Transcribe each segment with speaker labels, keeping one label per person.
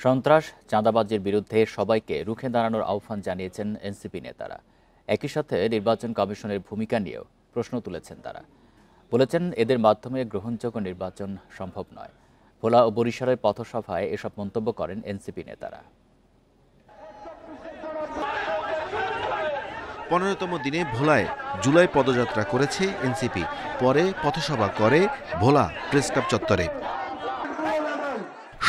Speaker 1: সন্ত্রাস চাঁদাবাজির বিরুদ্ধে সবাইকে রুখে দাঁড়ানোর আহ্বান জানিয়েছেন এনসিপি নেতারা। একই সাথে নির্বাচন কমিশনের ভূমিকা নিয়েও প্রশ্ন তুলেছেন তারা। বলেছেন এদের মাধ্যমে গ্রহণযোগ্য নির্বাচন সম্ভব নয়। ভোলা ও বরিশালের পথসভায় এসব মন্তব্য করেন এনসিপি নেতারা।
Speaker 2: 15তম দিনে ভোলায় জুলাই পদযাত্রা করেছে এনসিপি, পরে পথসভা করে ভোলা প্রেসক্লাব চত্বরে।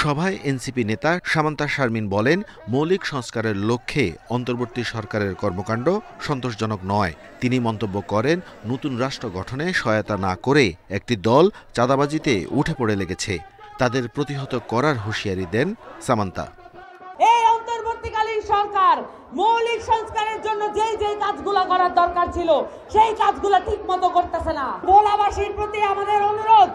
Speaker 2: সভায় এনসিপি নেতা সামান্তা শারমিন বলেন, মৌলিক সংস্কারের লক্ষ্যে অন্তর্বর্তী সরকারের কর্মকাণ্ড সন্তোষজনক নয়। তিনি মন্তব্য করেন, নতুন রাষ্ট্র গঠনে সহায়তা না করে একটি দল চাঁদাবাজিতে উঠে পড়ে লেগেছে, তাদের প্রতিহত করার হুঁশিয়ারি দেন সামান্তা।
Speaker 3: এই অন্তর্বর্তীকালীন সরকার মৌলিক সংস্কারের জন্য যেই কাজগুলো করার দরকার ছিল সেই কাজগুলো ঠিক মতো করতেছে না। ভোলাবাসীর প্রতি আমাদের অনুরোধ,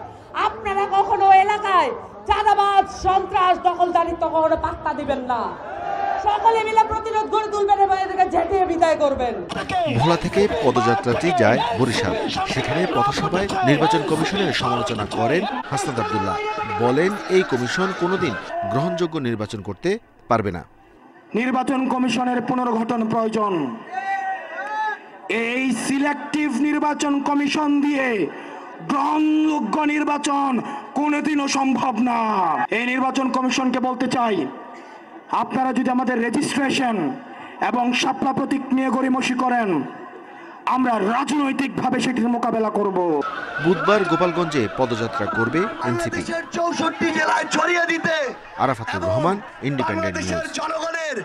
Speaker 3: আপনারা কখনো এলাকায় চাঁদাবাজ, সন্ত্রাস, দখলদারিত্ব কখনো পাত্তা দিবেন না। সকলে মিলে প্রতিরোধ গড়ে তুলবেন এবং এদেরকে ঝেঁটিয়ে বিদায় করবেন।
Speaker 2: ভোলা থেকে পদযাত্রাটি যায় বরিশাল। সেখানে পথসভায় নির্বাচন কমিশনের সমালোচনা করেন হাসনাত আব্দুল্লাহ। বলেন, এই কমিশন কোনোদিন গ্রহণযোগ্য নির্বাচন করতে পারবে না।
Speaker 4: নির্বাচন কমিশনের পুনর্গঠন প্রয়োজন। এই সিলেক্টিভ নির্বাচন কমিশন দিয়ে গ্রহণযোগ্য নির্বাচন কোনোদিনও সম্ভব না। এই নির্বাচন কমিশনকে বলতে চাই, আপনারা যদি আমাদের রেজিস্ট্রেশন এবং শাপলা প্রতীক নিয়ে গড়িমসি করেন, আমরা রাজনৈতিকভাবে সেটির মোকাবেলা করব।
Speaker 2: বুধবার গোপালগঞ্জে পদযাত্রা করবে এনসিপি।
Speaker 5: 64 জেলায় ছড়িয়ে দিতে
Speaker 2: আরাফাতুর রহমান, ইন্ডিপেন্ডেন্ট নিউজ।
Speaker 5: জনগণের